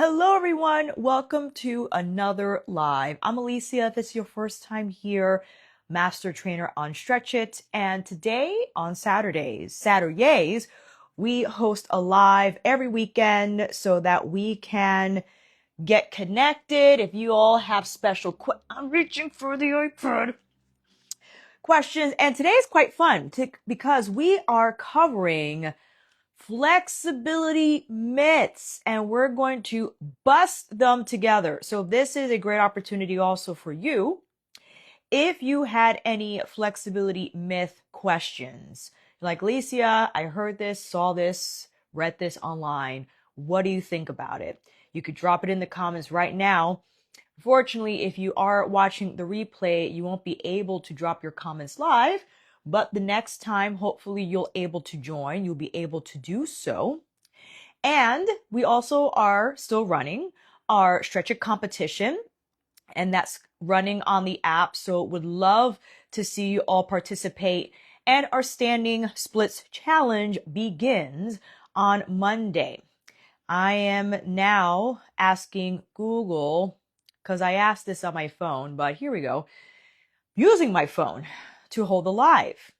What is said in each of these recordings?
Hello, everyone. Welcome to another live. I'm Alicia. If it's your first time here, Master Trainer on Stretch It. And today on Saturdays, we host a live every weekend so that we can get connected. If you all have special I'm reaching for the iPad. Questions. And today is quite fun because we are covering flexibility myths and we're going to bust them together. So this is a great opportunity also for you. If you had any flexibility myth questions, like Alicia, I heard this, saw this, read this online. What do you think about it? You could drop it in the comments right now. Fortunately, if you are watching the replay, you won't be able to drop your comments live. But the next time, hopefully you'll able to join. You'll be able to do so. And we also are still running our Stretch It competition, and that's running on the app. So would love to see you all participate. And our standing splits challenge begins on Monday. I am now asking Google, because I asked this on my phone, but here we go, using my phone to hold the live.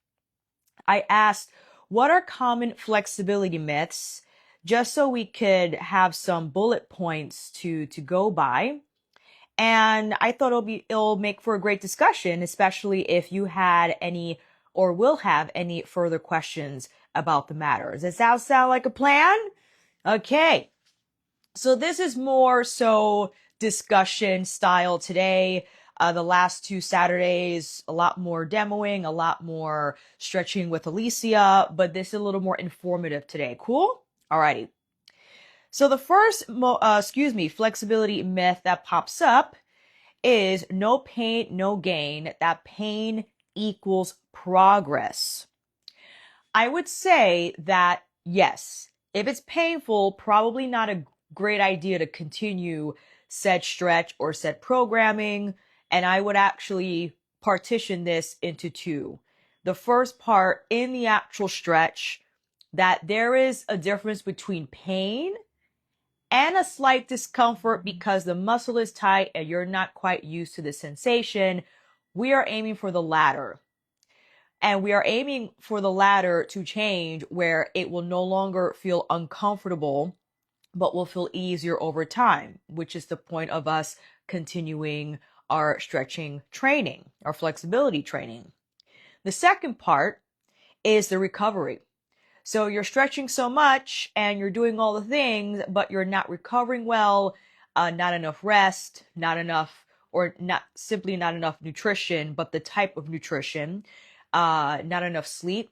I asked, what are common flexibility myths? Just so we could have some bullet points to go by. And I thought it'll make for a great discussion, especially if you had any or will have any further questions about the matter. Does that sound like a plan? Okay. So this is more so discussion style today. The last two Saturdays, a lot more demoing, a lot more stretching with Alicia, but this is a little more informative today. Cool? Alrighty. So the first, flexibility myth that pops up is no pain, no gain. That pain equals progress. I would say that yes, if it's painful, probably not a great idea to continue said stretch or said programming. And I would actually partition this into two. The first part in the actual stretch, that there is a difference between pain and a slight discomfort because the muscle is tight and you're not quite used to the sensation. We are aiming for the latter. And we are aiming for the latter to change where it will no longer feel uncomfortable, but will feel easier over time, which is the point of us continuing our stretching training, our flexibility training. The second part is the recovery. So you're stretching so much and you're doing all the things, but you're not recovering well, not enough rest, not enough nutrition, but the type of nutrition, not enough sleep.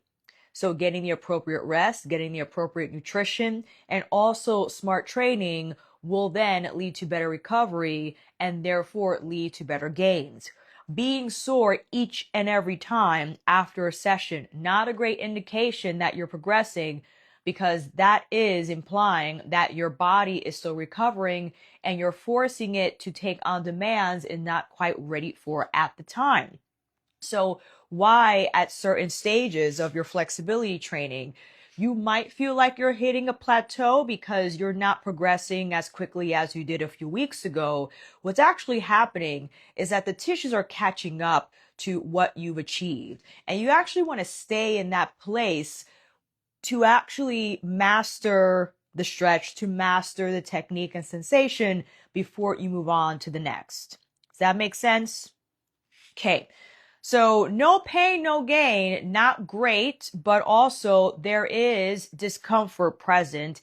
So getting the appropriate rest, getting the appropriate nutrition, and also smart training will then lead to better recovery and therefore lead to better gains. Being sore each and every time after a session, not a great indication that you're progressing, because that is implying that your body is still recovering and you're forcing it to take on demands and not quite ready for at the time. So why at certain stages of your flexibility training, you might feel like you're hitting a plateau because you're not progressing as quickly as you did a few weeks ago. What's actually happening is that the tissues are catching up to what you've achieved. And you actually want to stay in that place to actually master the stretch, to master the technique and sensation before you move on to the next. Does that make sense? Okay. So no pain, no gain, not great, but also there is discomfort present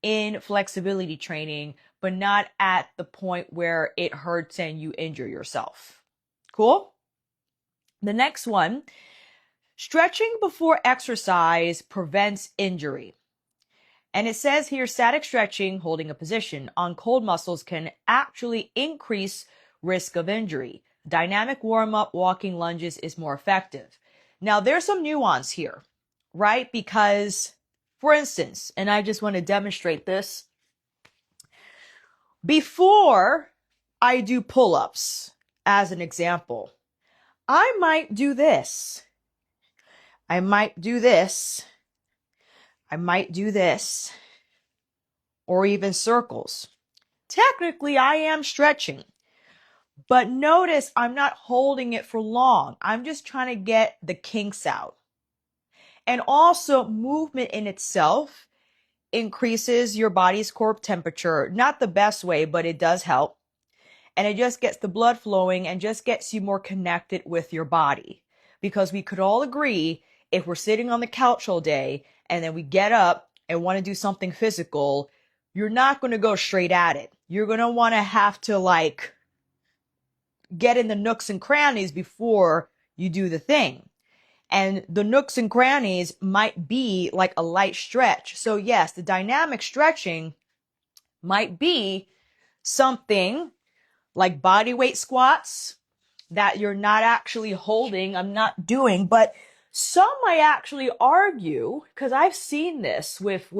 in flexibility training, but not at the point where it hurts and you injure yourself. Cool? The next one, stretching before exercise prevents injury. And it says here, static stretching, holding a position on cold muscles can actually increase risk of injury. Dynamic warm-up, walking lunges is more effective. Now, there's some nuance here, right? Because, for instance, and I just want to demonstrate this, before I do pull-ups, as an example, I might do this. I might do this. I might do this. Or even circles. technically I am stretching. But notice I'm not holding it for long. I'm just trying to get the kinks out. And also, movement in itself increases your body's core temperature. Not the best way, but it does help. And it just gets the blood flowing and just gets you more connected with your body. Because we could all agree, if we're sitting on the couch all day and then we get up and want to do something physical, you're not going to go straight at it. You're going to want to have to like get in the nooks and crannies before you do the thing. And the nooks and crannies might be like a light stretch. So yes, the dynamic stretching might be something like body weight squats that you're not actually holding. I'm not doing, but some might actually argue, because I've seen this with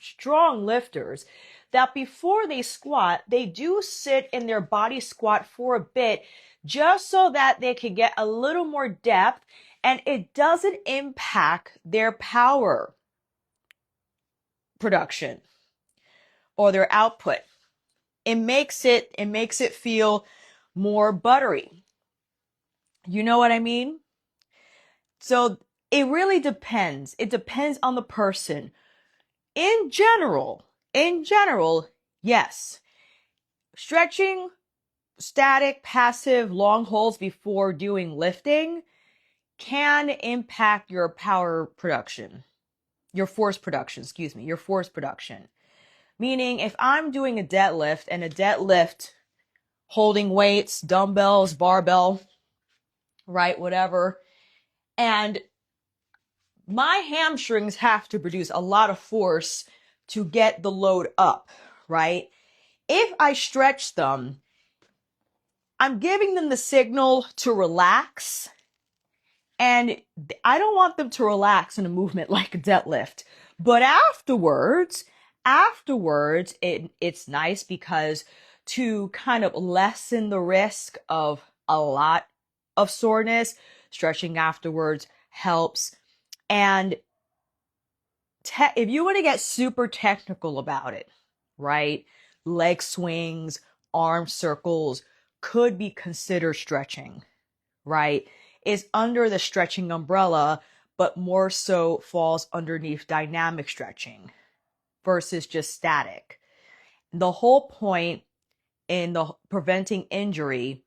strong lifters, that before they squat, they do sit in their body squat for a bit just so that they can get a little more depth and it doesn't impact their power production or their output. It makes it feel more buttery. You know what I mean? So it really depends. It depends on the person. In general, yes. Stretching, static, passive, long holds before doing lifting can impact your power production. Your force production. Meaning if I'm doing a deadlift and a deadlift holding weights, dumbbells, barbell, right, whatever, and my hamstrings have to produce a lot of force to get the load up, right? If I stretch them, I'm giving them the signal to relax, and I don't want them to relax in a movement like a deadlift. But afterwards, it's nice because to kind of lessen the risk of a lot of soreness, stretching afterwards helps. And if you want to get super technical about it, right? Leg swings, arm circles could be considered stretching, right? Is under the stretching umbrella, but more so falls underneath dynamic stretching versus just static. The whole point in the preventing injury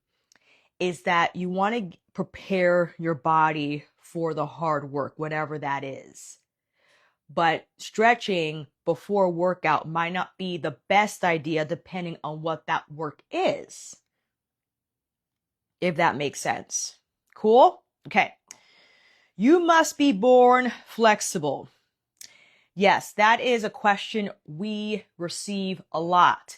is that you want to prepare your body for the hard work, whatever that is. But stretching before workout might not be the best idea depending on what that work is. If that makes sense. Cool? Okay. You must be born flexible. Yes, that is a question we receive a lot.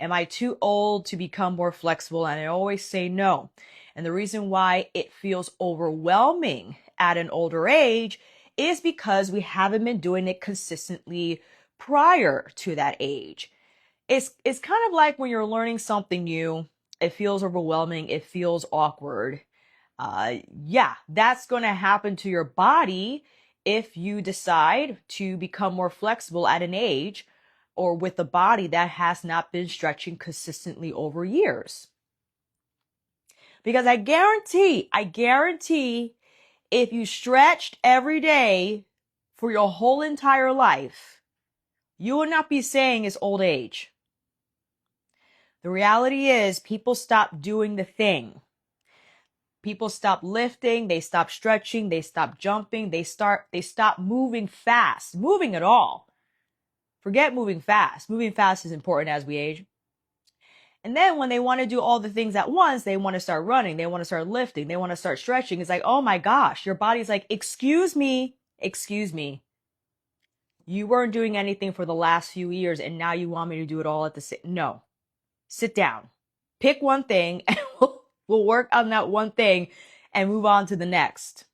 Am I too old to become more flexible? And I always say no. And the reason why it feels overwhelming at an older age is because we haven't been doing it consistently prior to that age. It's kind of like when you're learning something new, it feels overwhelming, it feels awkward. Yeah, that's going to happen to your body if you decide to become more flexible at an age or with a body that has not been stretching consistently over years. Because I guarantee, if you stretched every day for your whole entire life, you will not be saying it's old age. The reality is people stop doing the thing. People stop lifting, they stop stretching, they stop jumping, they stop moving fast, moving at all. Forget moving fast. Moving fast is important as we age. And then when they want to do all the things at once, they want to start running, they want to start lifting, they want to start stretching. It's like, oh my gosh, your body's like, excuse me. You weren't doing anything for the last few years and now you want me to do it all at the same. No. Sit down. Pick one thing and we'll work on that one thing and move on to the next.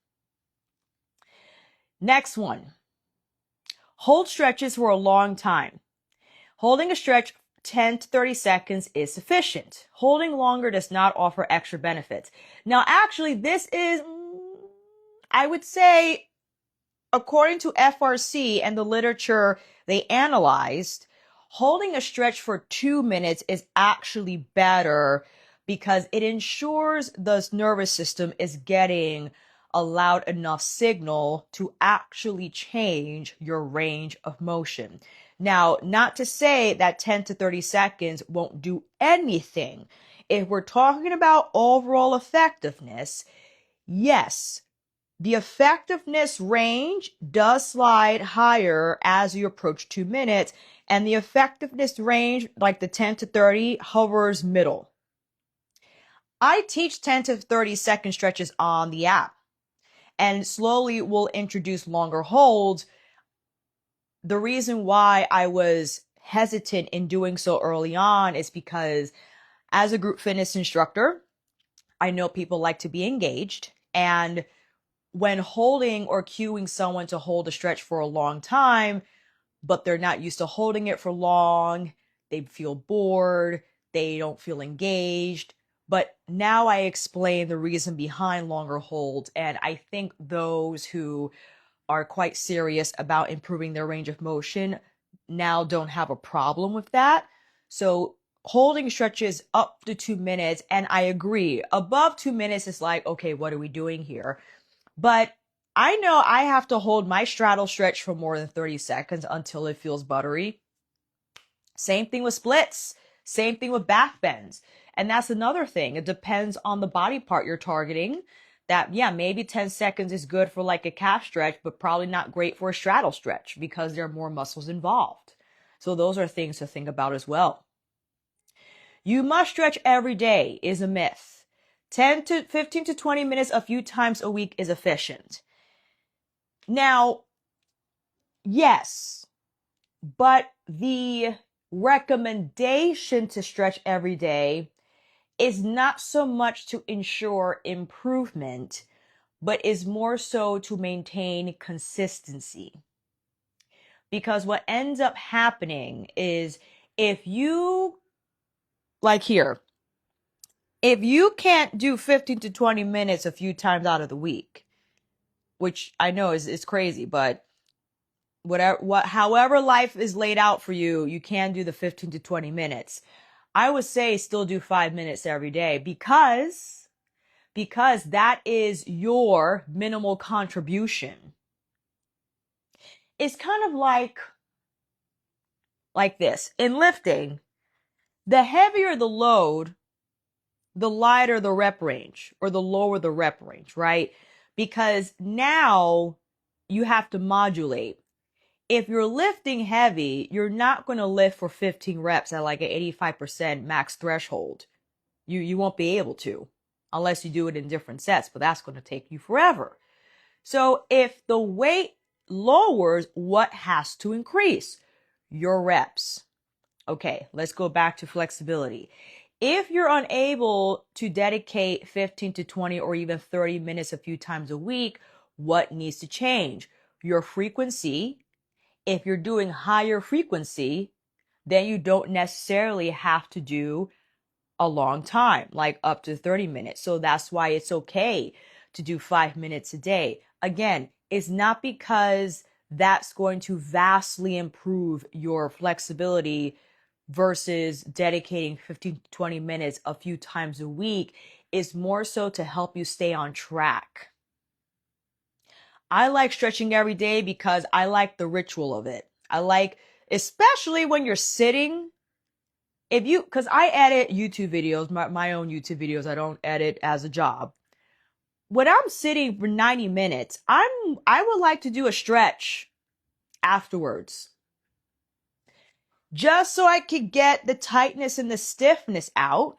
Next one. Hold stretches for a long time. Holding a stretch 10 to 30 seconds is sufficient. Holding longer does not offer extra benefits. Now, actually, this is, I would say, according to FRC and the literature they analyzed, Holding a stretch for 2 minutes is actually better because it ensures the nervous system is getting a loud enough signal to actually change your range of motion. Now, not to say that 10 to 30 seconds won't do anything. If we're talking about overall effectiveness, yes, the effectiveness range does slide higher as you approach 2 minutes, and the effectiveness range, like the 10 to 30, hovers middle. I teach 10 to 30 second stretches on the app, and slowly we'll introduce longer holds. The reason why I was hesitant in doing so early on is because as a group fitness instructor, I know people like to be engaged, and when holding or cueing someone to hold a stretch for a long time, but they're not used to holding it for long, they feel bored, they don't feel engaged. But now I explain the reason behind longer holds, and I think those who are quite serious about improving their range of motion now don't have a problem with that. So holding stretches up to 2 minutes, and I agree, above 2 minutes is like, okay, what are we doing here? But I know I have to hold my straddle stretch for more than 30 seconds until it feels buttery. Same thing with splits. Same thing with back bends. And that's another thing. It depends on the body part you're targeting. That, yeah, maybe 10 seconds is good for like a calf stretch, but probably not great for a straddle stretch because there are more muscles involved. So those are things to think about as well. You must stretch every day is a myth. 10 to 15 to 20 minutes a few times a week is efficient. Now, yes, but the recommendation to stretch every day is not so much to ensure improvement, but is more so to maintain consistency. Because what ends up happening is if you, like here, if you can't do 15 to 20 minutes a few times out of the week, which I know is crazy, but however life is laid out for you, you can do the 15 to 20 minutes. I would say still do 5 minutes every day because that is your minimal contribution. It's kind of like this. In lifting, the heavier the load, the lighter the rep range or the lower the rep range, right? Because now you have to modulate. If you're lifting heavy, you're not going to lift for 15 reps at like an 85% max threshold. You won't be able to unless you do it in different sets, but that's going to take you forever. So if the weight lowers, what has to increase? Your reps. Okay, let's go back to flexibility. If you're unable to dedicate 15 to 20 or even 30 minutes a few times a week, what needs to change? Your frequency. If you're doing higher frequency, then you don't necessarily have to do a long time, like up to 30 minutes. So that's why it's okay to do 5 minutes a day. Again, it's not because that's going to vastly improve your flexibility versus dedicating 15 to 20 minutes a few times a week. It's more so to help you stay on track. I like stretching every day because I like the ritual of it. I like, especially when you're sitting, cause I edit YouTube videos, my own YouTube videos. I don't edit as a job. When I'm sitting for 90 minutes, I would like to do a stretch afterwards. Just so I could get the tightness and the stiffness out.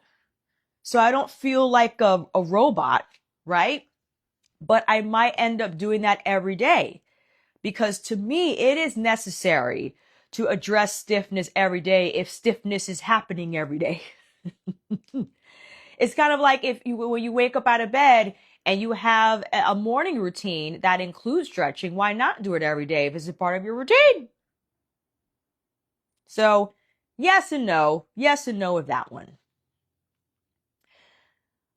So I don't feel like a robot, right? But I might end up doing that every day because to me, it is necessary to address stiffness every day if stiffness is happening every day. It's kind of like when you wake up out of bed and you have a morning routine that includes stretching, why not do it every day if it's a part of your routine? So yes and no with that one.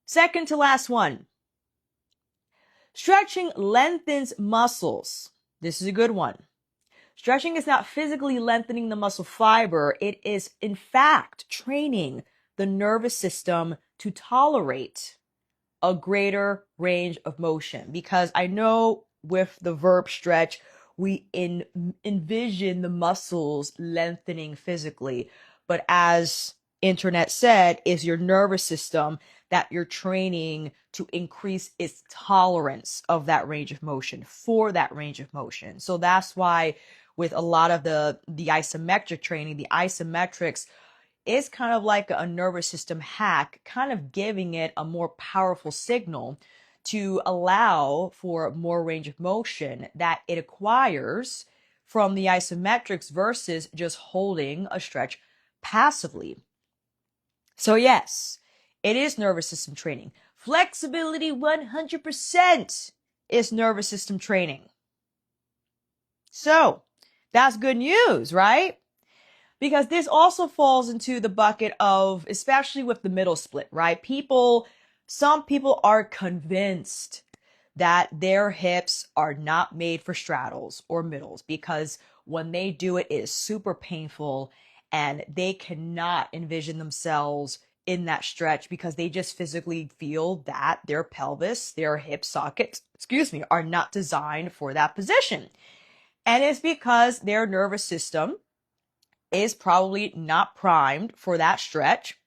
Second to last one. Stretching lengthens muscles. This is a good one. Stretching is not physically lengthening the muscle fiber. It is, in fact, training the nervous system to tolerate a greater range of motion. Because I know with the verb stretch, we envision the muscles lengthening physically. But as internet said, is your nervous system that you're training to increase its tolerance of that range of motion, for that range of motion. So that's why with a lot of the isometric training, the isometrics is kind of like a nervous system hack, kind of giving it a more powerful signal to allow for more range of motion that it acquires from the isometrics versus just holding a stretch passively. So yes, it is nervous system training. Flexibility 100% is nervous system training. So that's good news, right? Because this also falls into the bucket of, especially with the middle split, right? Some people are convinced that their hips are not made for straddles or middles because when they do it, it is super painful and they cannot envision themselves in that stretch because they just physically feel that their pelvis, their hip sockets, are not designed for that position. And it's because their nervous system is probably not primed for that stretch.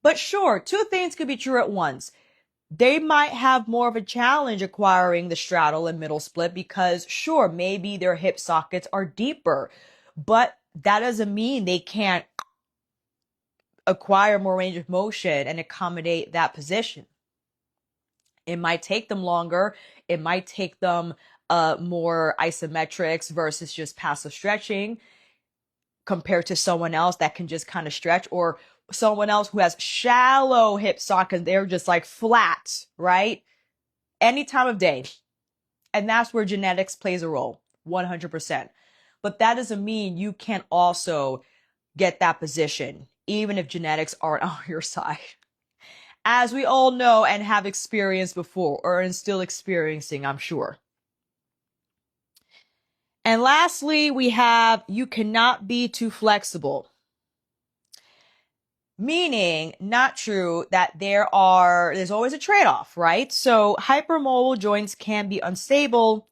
But sure, two things could be true at once. They might have more of a challenge acquiring the straddle and middle split because sure, maybe their hip sockets are deeper, but that doesn't mean they can't acquire more range of motion and accommodate that position. It might take them longer. It might take them more isometrics versus just passive stretching compared to someone else that can just kind of stretch, or someone else who has shallow hip sockets. They're just like flat, right? Any time of day. And that's where genetics plays a role, 100%. But that doesn't mean you can't also get that position, even if genetics aren't on your side. As we all know and have experienced before, or are still experiencing, I'm sure. And lastly, we have, you cannot be too flexible. Meaning, not true that there's always a trade-off, right? So hypermobile joints can be unstable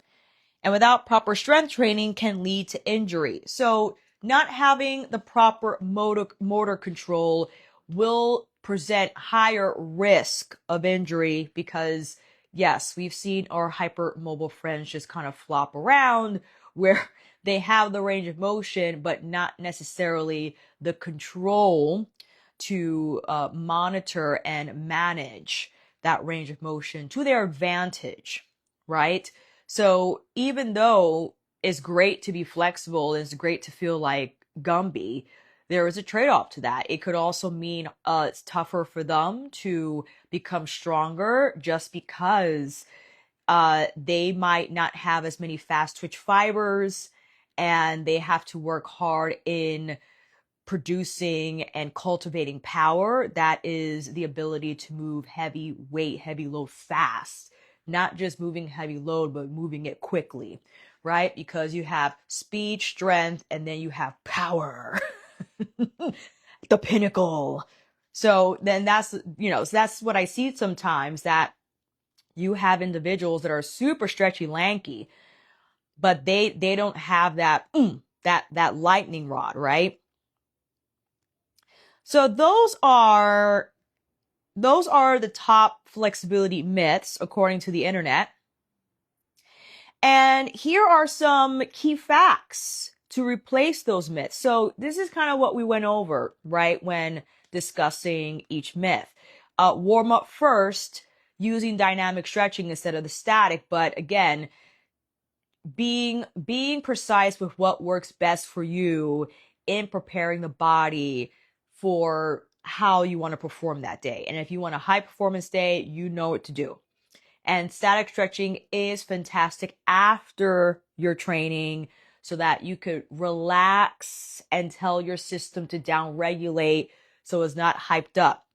and without proper strength training can lead to injury. So not having the proper motor control will present higher risk of injury because yes, we've seen our hypermobile friends just kind of flop around where they have the range of motion, but not necessarily the control to monitor and manage that range of motion to their advantage, right? So even though it's great to be flexible, it's great to feel like Gumby, there is a trade-off to that. It could also mean it's tougher for them to become stronger just because they might not have as many fast twitch fibers and they have to work hard in producing and cultivating power. That is the ability to move heavy weight, heavy load fast. Not just moving heavy load, but moving it quickly, right? Because you have speed, strength, and then you have power. The pinnacle. So then so that's what I see sometimes, that you have individuals that are super stretchy, lanky, but they don't have that lightning rod, right? So those are the top flexibility myths according to the internet. And here are some key facts to replace those myths. So this is kind of what we went over, right, when discussing each myth. Warm up first using dynamic stretching instead of the static, but again, being precise with what works best for you in preparing the body for how you want to perform that day. And if you want a high performance day, you know what to do. And static stretching is fantastic after your training so that you could relax and tell your system to down regulate so it's not hyped up.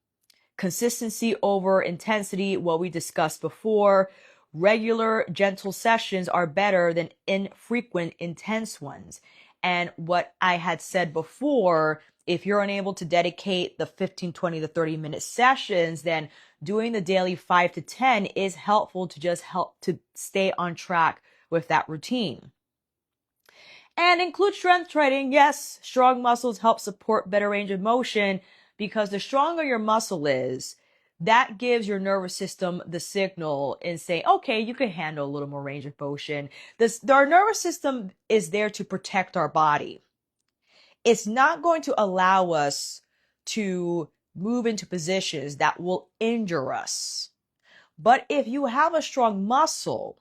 Consistency over intensity, what we discussed before. Regular, gentle sessions are better than infrequent, intense ones. And what I had said before, if you're unable to dedicate the 15, 20 to 30-minute sessions, then doing the daily 5 to 10 is helpful to just help to stay on track with that routine. And include strength training. Yes, strong muscles help support better range of motion because the stronger your muscle is, that gives your nervous system the signal and say, okay, you can handle a little more range of motion. Our nervous system is there to protect our body. It's not going to allow us to move into positions that will injure us. But if you have a strong muscle,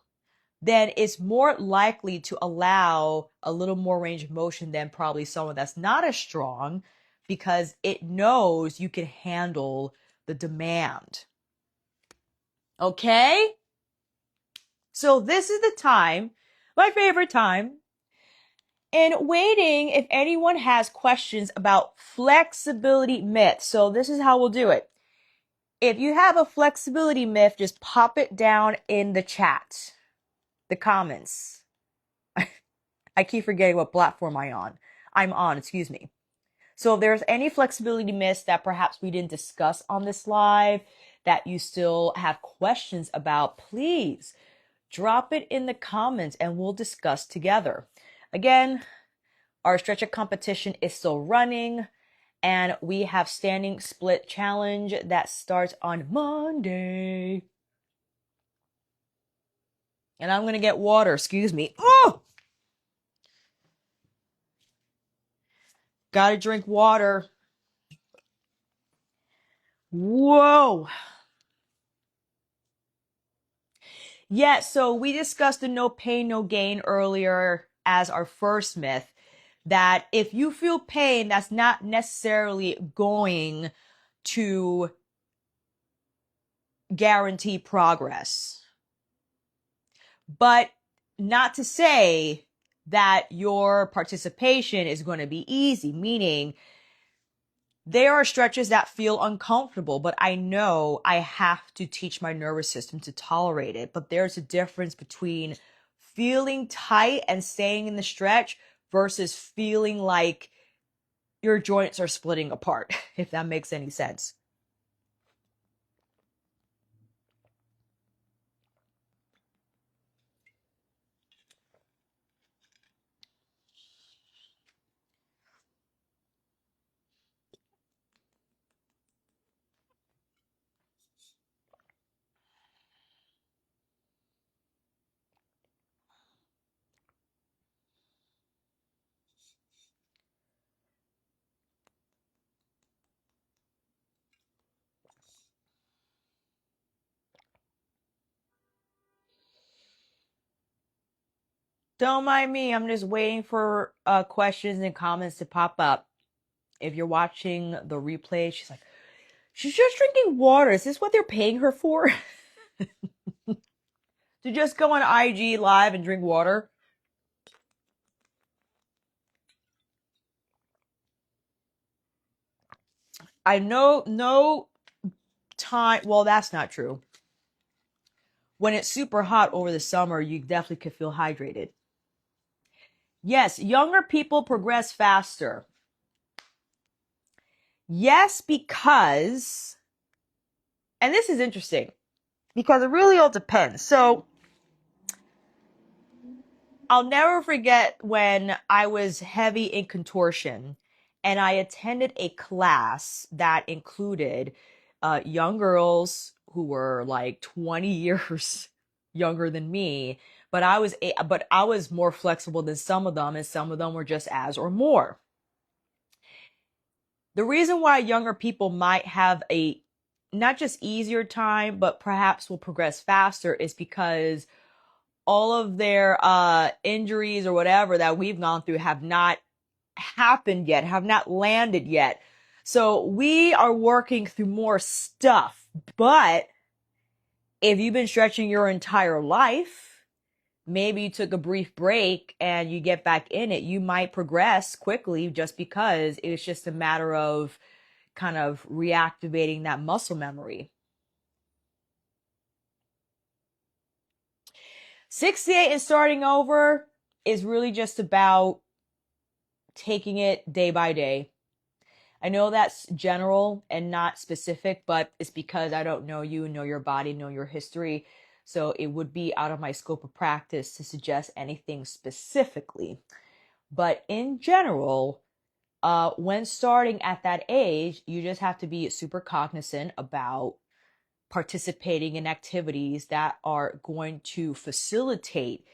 then it's more likely to allow a little more range of motion than probably someone that's not as strong because it knows you can handle the demand. Okay? So this is the time, my favorite time, and waiting if anyone has questions about flexibility myths. So this is how we'll do it. If you have a flexibility myth, just pop it down in the chat, the comments. I keep forgetting what platform I'm on, excuse me. So if there's any flexibility myths that perhaps we didn't discuss on this live that you still have questions about, please drop it in the comments and we'll discuss together. Again, our stretch it competition is still running and we have standing split challenge that starts on Monday. And I'm going to get water, excuse me. Oh! Gotta drink water. Whoa. Yeah, so we discussed the no pain, no gain earlier as our first myth, that if you feel pain, that's not necessarily going to guarantee progress. But not to say that your participation is going to be easy, meaning there are stretches that feel uncomfortable, but I know I have to teach my nervous system to tolerate it. But there's a difference between feeling tight and staying in the stretch versus feeling like your joints are splitting apart, if that makes any sense. Don't mind me. I'm just waiting for questions and comments to pop up. If you're watching the replay, she's like, she's just drinking water. Is this what they're paying her for? To just go on IG live and drink water? I know no time. Well, that's not true. When it's super hot over the summer, you definitely could feel hydrated. Yes, younger people progress faster. Yes, because, and this is interesting, because it really all depends. So I'll never forget when I was heavy in contortion and I attended a class that included young girls who were like 20 years younger than me, but I was more flexible than some of them, and some of them were just as or more. The reason why younger people might have a not just easier time, but perhaps will progress faster is because all of their injuries or whatever that we've gone through have not happened yet, have not landed yet. So we are working through more stuff. But if you've been stretching your entire life, maybe you took a brief break and you get back in it, you might progress quickly just because it's just a matter of kind of reactivating that muscle memory. 68 and starting over is really just about taking it day by day. I know that's general and not specific, but it's because I don't know you, know your body, know your history. So it would be out of my scope of practice to suggest anything specifically. But in general, when starting at that age, you just have to be super cognizant about participating in activities that are going to facilitate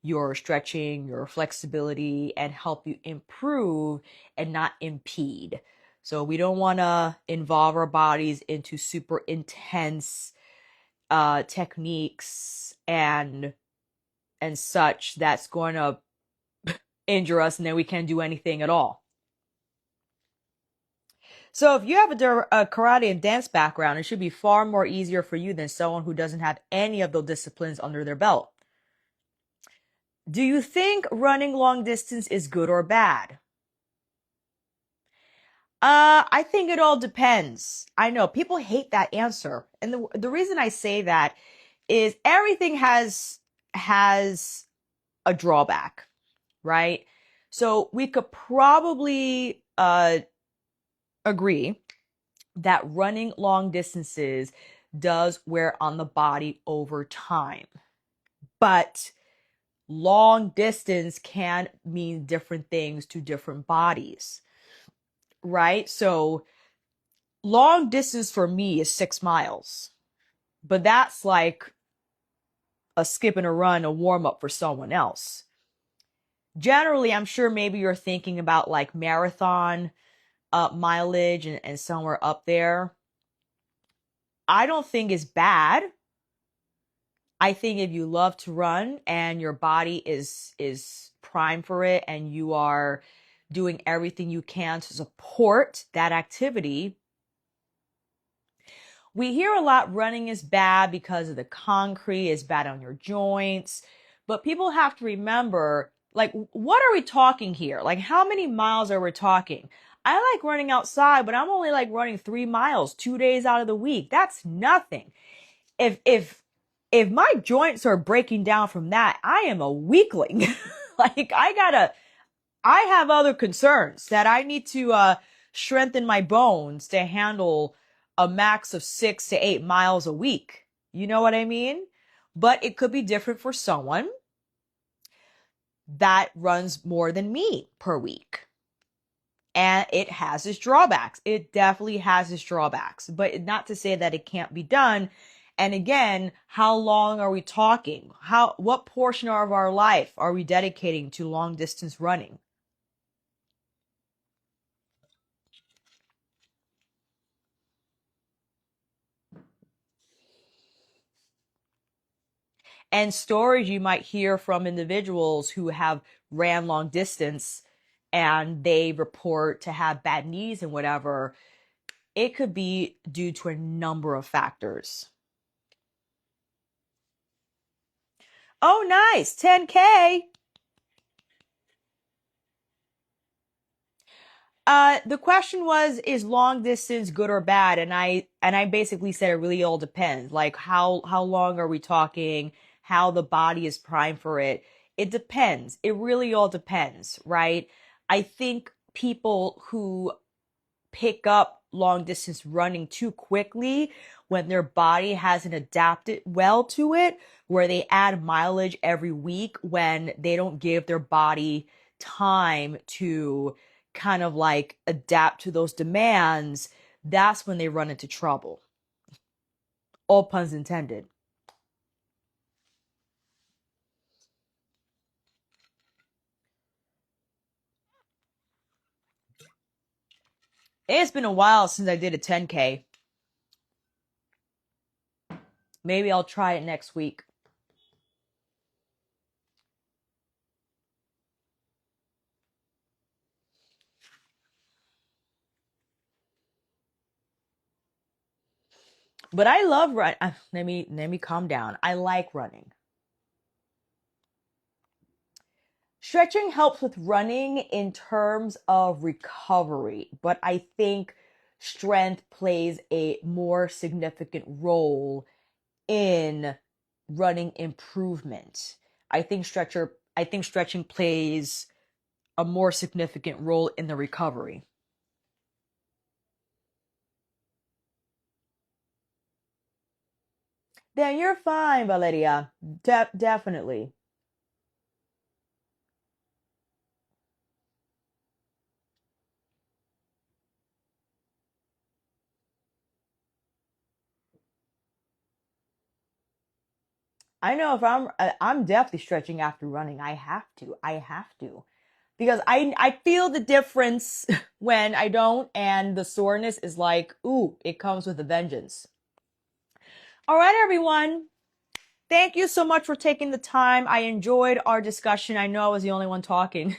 your stretching, your flexibility, and help you improve and not impede. So we don't want to involve our bodies into super intense techniques and such that's going to injure us, and then we can't do anything at all. So if you have a karate and dance background, it should be far more easier for you than someone who doesn't have any of those disciplines under their belt. Do you think running long distance is good or bad? I think it all depends. I know people hate that answer. And the reason I say that is everything has a drawback, right? So we could probably agree that running long distances does wear on the body over time. But long distance can mean different things to different bodies, right? So long distance for me is 6 miles, but that's like a skip and a run, a warm up for someone else. Generally, I'm sure maybe you're thinking about like marathon mileage and somewhere up there. I don't think it's bad. I think if you love to run and your body is prime for it and you are doing everything you can to support that activity. We hear a lot running is bad because of the concrete, is bad on your joints, but people have to remember, like, what are we talking here? Like, how many miles are we talking? I like running outside, but I'm only like running 3 miles 2 days out of the week. That's nothing. If my joints are breaking down from that, I am a weakling. Like I have other concerns that I need to strengthen my bones to handle a max of 6 to 8 miles a week. You know what I mean? But it could be different for someone that runs more than me per week. And it has its drawbacks. It definitely has its drawbacks, but not to say that it can't be done. And again, how long are we talking? What portion of our life are we dedicating to long distance running? And stories you might hear from individuals who have ran long distance and they report to have bad knees and whatever, it could be due to a number of factors. Oh, nice. 10K. The question was, is long distance good or bad? And I basically said it really all depends. Like how long are we talking? How the body is primed for it. It depends. It really all depends, right? I think people who pick up long distance running too quickly when their body hasn't adapted well to it, where they add mileage every week when they don't give their body time to kind of like adapt to those demands, that's when they run into trouble. All puns intended. It's been a while since I did a 10K. Maybe I'll try it next week. But I love run. Let me calm down. I like running. Stretching helps with running in terms of recovery, but I think strength plays a more significant role in running improvement. I think stretching plays a more significant role in the recovery. Then you're fine, Valeria. Definitely. I know if I'm definitely stretching after running. I have to. I have to. Because I feel the difference when I don't, and the soreness is like, ooh, it comes with a vengeance. All right, everyone. Thank you so much for taking the time. I enjoyed our discussion. I know I was the only one talking.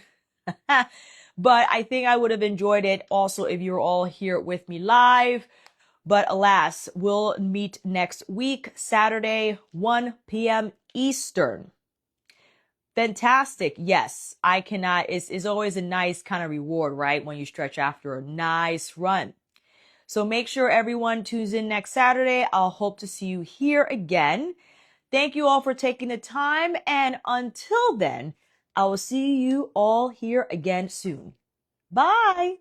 But I think I would have enjoyed it also if you were all here with me live. But alas, we'll meet next week, Saturday, 1 p.m. Eastern. Fantastic. Yes, I cannot. It's always a nice kind of reward, right? When you stretch after a nice run. So make sure everyone tunes in next Saturday. I'll hope to see you here again. Thank you all for taking the time. And until then, I will see you all here again soon. Bye.